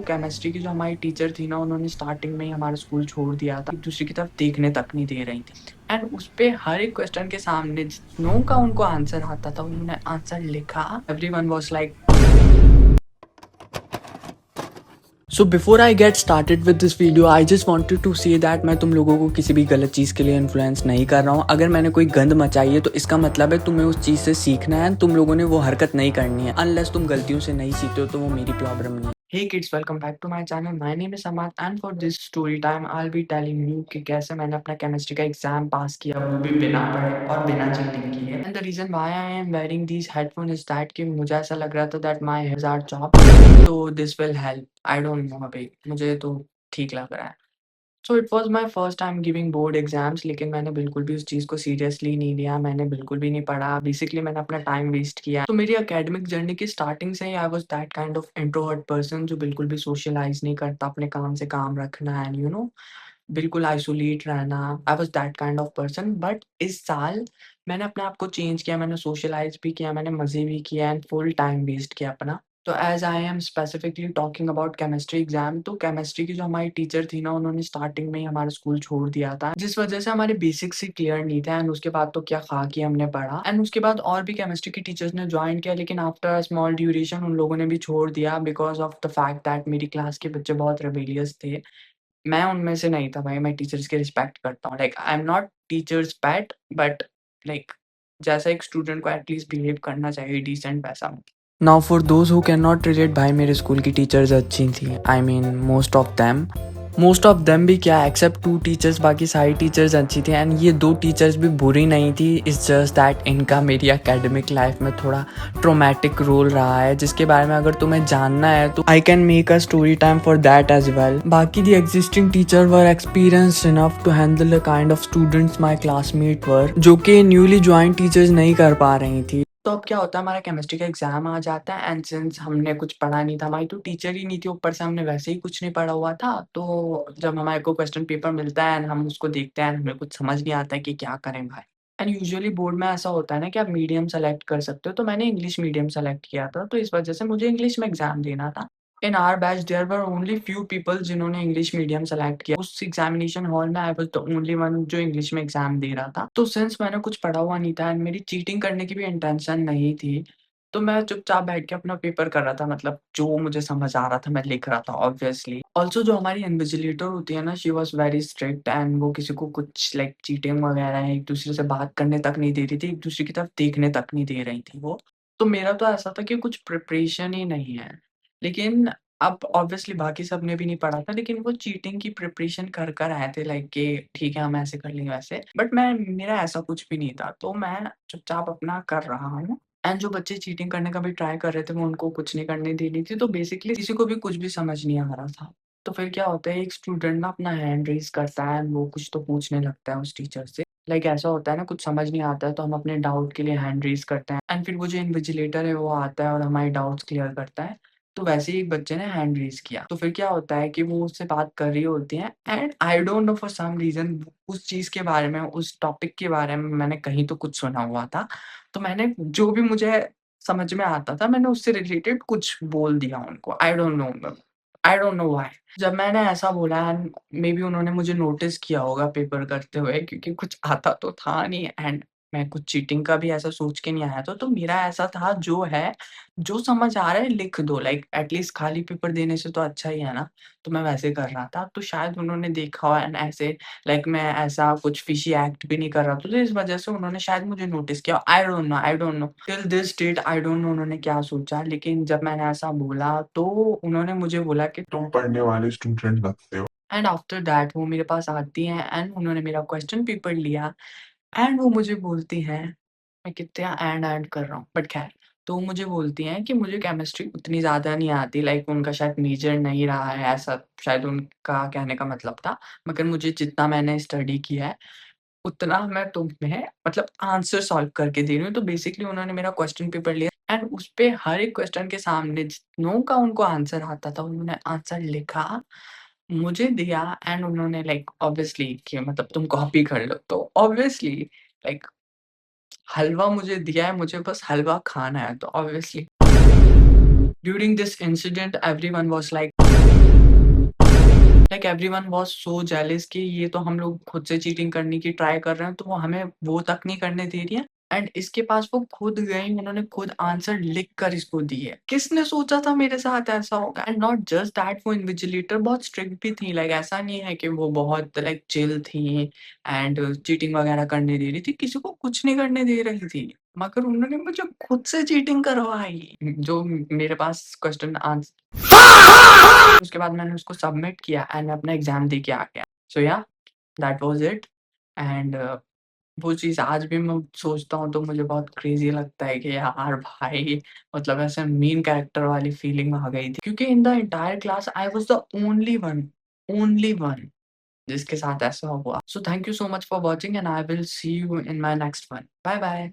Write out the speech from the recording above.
Chemistry की जो हमारी टीचर थी ना, उन्होंने स्टार्टिंग में ही हमारा स्कूल छोड़ दिया था। एक-दूसरे की तरफ देखने तक नहीं दे रही थी एंड उसपे हर एक क्वेश्चन के सामने जितनों का उनको आंसर आता था, उन्होंने आंसर लिखा। Everyone was like so before I get started with this video I just wanted to say that मैं तुम लोगों को किसी भी गलत चीज़ के लिए इन्फ्लुएंस नहीं कर रहा हूँ। अगर मैंने कोई गंद मचाई है तो इसका मतलब है तुम्हें उस चीज़ से सीखना है, तुम लोगों ने वो हरकत नहीं करनी है। अनलेस तुम गलतियों से नहीं सीखते हो तो वो मेरी प्रॉब्लम नहीं है। Hey kids, welcome back to my channel. My name is Samad and for this story time I'll be telling you कि कैसे मैंने अपना केमिस्ट्री का एग्जाम पास किया, वो भी बिना पढ़े और बिना चीटिंग किए। And the reason why I am wearing these headphones is that कि मुझे ऐसा लग रहा था that my ears are chopped, so this will help. I don't know अभी, मुझे तो ठीक लग रहा है। So it was my first time giving board exams, लेकिन मैंने बिल्कुल भी उस चीज़ को सीरियसली नहीं लिया, मैंने बिल्कुल भी नहीं पढ़ा, बेसिकली मैंने अपना टाइम वेस्ट किया। तो मेरी एकेडमिक जर्नी की स्टार्टिंग से ही I was that kind of introvert person जो बिल्कुल भी सोशलाइज़ नहीं करता, अपने काम से काम रखना एंड बिल्कुल आइसोलेट रहना। आई was that kind of person but इस साल मैंने अपने आप को चेंज किया, मैंने सोशलाइज़ भी किया, मैंने मज़े भी किए एंड फुल टाइम वेस्ट किया अपना। तो as I am specifically talking about chemistry exam, तो केमिस्ट्री की जो हमारी टीचर थी ना, उन्होंने स्टार्टिंग में ही हमारा स्कूल छोड़ दिया था, जिस वज़ह से हमारे बेसिक्स ही क्लियर नहीं थे एंड उसके बाद तो क्या ख़ाकी हमने पढ़ा एंड उसके बाद और भी केमिस्ट्री की टीचर्स ने जॉइन किया, लेकिन आफ्टर अ स्मॉल ड्यूरेशन उन लोगों ने भी छोड़ दिया because of the fact that मेरी क्लास के बच्चे बहुत रिबेलियस थे। मैं उनमें से नहीं था भाई, मैं टीचर्स की रिस्पेक्ट करता हूँ। Like I am not teachers pet but like जैसा एक स्टूडेंट को एटलीस्ट बिहेव करना चाहिए डिसेंट वैसा। Now for those who can not relate, भाई मेरे स्कूल की टीचर्स अच्छी थी। I mean most of them भी क्या एक्सेप्ट 2 टीचर्स, बाकी सारी टीचर्स अच्छी थी एंड ये 2 टीचर्स भी बुरी नहीं थी। इट्स जस्ट दैट इनका मेरी एकेडमिक लाइफ में थोड़ा ट्रॉमेटिक रोल रहा है, जिसके बारे में अगर तुम्हें जानना है तो I can make a story time for that as well. बाकी the existing teacher were experienced enough to handle the kind of students my classmate were, जो कि न्यूली ज्वाइन टीचर्स नहीं कर पा रही थी। तो अब क्या होता है, हमारा केमिस्ट्री का एग्जाम आ जाता है एंड सिंस हमने कुछ पढ़ा नहीं था, हमारी तो टीचर ही नहीं थी, ऊपर से हमने वैसे ही कुछ नहीं पढ़ा हुआ था, तो जब हमारे को क्वेश्चन पेपर मिलता है एंड हम उसको देखते हैं, हमें कुछ समझ नहीं आता है कि क्या करें भाई। एंड यूजुअली बोर्ड में ऐसा होता है ना कि आप मीडियम सेलेक्ट कर सकते हो, तो मैंने इंग्लिश मीडियम सेलेक्ट किया था, तो इस वजह से मुझे इंग्लिश में एग्जाम देना था। In our batch there were only few people जिन्होंने इंग्लिश मीडियम सेलेक्ट किया। उस एग्जामिनेशन हॉल में I was the only one जो इंग्लिश में एग्जाम दे रहा था। तो सिंस मैंने कुछ पढ़ा हुआ नहीं था एंड मेरी चीटिंग करने की भी इंटेंशन नहीं थी, तो मैं चुपचाप बैठ के अपना पेपर कर रहा था, मतलब जो मुझे समझ आ रहा था मैं लिख रहा था ऑब्वियसली। ऑल्सो जो हमारी इन्विजिलेटर होती है ना, she was very strict and वो किसी को कुछ लाइक चीटिंग वगैरह एक-दूसरे से बात करने तक नहीं दे रही थी, एक-दूसरे की तरफ देखने तक नहीं दे रही थी वो। तो मेरा तो ऐसा था कि कुछ प्रिपरेशन ही नहीं है। लेकिन अब ऑब्वियसली बाकी सब ने भी नहीं पढ़ा था, लेकिन वो चीटिंग की प्रिपरेशन कर आए थे लाइक कि ठीक है हम ऐसे कर लेंगे वैसे। बट मैं मेरा ऐसा कुछ भी नहीं था, तो मैं चुपचाप अपना कर रहा हूँ। एंड जो बच्चे चीटिंग करने का भी ट्राई कर रहे थे, मैं उनको कुछ नहीं करने दे रही थी, तो बेसिकली किसी को भी कुछ भी समझ नहीं आ रहा था। तो फिर क्या होता है, एक स्टूडेंट ना अपना हैंड रेज़ करता है, वो कुछ तो पूछने लगता है उस टीचर से। लाइक ऐसा होता है ना, कुछ समझ नहीं आता है, तो हम अपने डाउट के लिए हैंड रेज़ करते हैं एंड फिर वो जो इन्विजिलेटर है, वो आता है और हमारे डाउट्स क्लियर करता है। तो वैसे ही एक बच्चे ने हैंड रेज़ किया, तो फिर क्या होता है कि वो उससे बात कर रही होती हैं and I don't know for some reason उस चीज़ के बारे में, उस टॉपिक के बारे में मैंने कहीं तो कुछ सुना हुआ था। तो मैंने जो भी मुझे समझ में आता था, मैंने उससे रिलेटेड कुछ बोल दिया उनको। आई डोंट नो व्हाई। जब मैंने ऐसा बोला एंड मेबी उन्होंने मुझे नोटिस किया होगा पेपर करते हुए, क्योंकि कुछ आता तो था नहीं एंड मैं कुछ चीटिंग का भी ऐसा सोच के नहीं आया था। तो मेरा ऐसा था जो है, जो समझ आ रहा है लिख दो, लाइक एटलीस्ट खाली पेपर देने से तो अच्छा ही है ना। तो मैं वैसे कर रहा था, तो शायद उन्होंने देखा हो एंड ऐसे लाइक मैं ऐसा कुछ फिशी एक्ट भी नहीं कर रहा था, तो इस वजह से उन्होंने शायद मुझे नोटिस किया। I don't know till this date, I don't know उन्होंने क्या सोचा, लेकिन जब मैंने ऐसा बोला तो उन्होंने मुझे बोला कि तुम पढ़ने वाले स्टूडेंट लगते हो। एंड आफ्टर दैट वो मेरे पास आती हैं एंड उन्होंने मेरा क्वेश्चन पेपर लिया एंड वो मुझे बोलती हैं, मैं कितना एंड कर रहा हूँ, बट ख़ैर। तो वो मुझे बोलती हैं कि मुझे केमिस्ट्री उतनी ज़्यादा नहीं आती, लाइक उनका शायद मेजर नहीं रहा है, ऐसा शायद उनका कहने का मतलब था। मगर मुझे जितना मैंने स्टडी किया है, उतना मैं तुम्हें मतलब आंसर सॉल्व करके दे रही हूँ। तो बेसिकली उन्होंने मेरा क्वेश्चन पेपर लिया एंड उसपे हर एक क्वेश्चन के सामने जितनों का उनको आंसर आता था, उन्होंने आंसर लिखा, मुझे दिया एंड उन्होंने लाइक ऑब्वियसली कि मतलब तुम कॉपी कर लो। तो ऑब्वियसली लाइक हलवा मुझे दिया है, मुझे बस हलवा खाना है, तो obviously during this incident everyone was so jealous कि ये तो हम लोग खुद से चीटिंग करने की ट्राई कर रहे हैं, तो वो हमें वो तक नहीं करने दे रही है। एंड इसके पास वो खुद गई, उन्होंने खुद आंसर लिख कर इसको दिए। किसने सोचा था मेरे साथ ऐसा होगा? एंड नॉट जस्ट दैट, वो इन्विजिलेटर बहुत स्ट्रिक्ट भी थी। लाइक ऐसा नहीं है कि वो बहुत लाइक चिल थी एंड चीटिंग वगैरह करने दे रही थी, किसी को कुछ नहीं करने दे रही थी। मगर उन्होंने मुझे खुद से चीटिंग करवाई। जो मेरे पास क्वेश्चन उसके बाद मैंने उसको सबमिट किया एंड अपना एग्ज़ाम दे के आ गया। सो या दैट वाज़ इट। एंड वो चीज़ आज भी मैं सोचता हूँ तो मुझे बहुत क्रेज़ी लगता है कि यार भाई, मतलब ऐसे मीन कैरेक्टर वाली फीलिंग आ गई थी। क्योंकि in the entire class I was the only one जिसके साथ ऐसा हुआ। So thank you so much for watching and I will see you in my next one. Bye bye.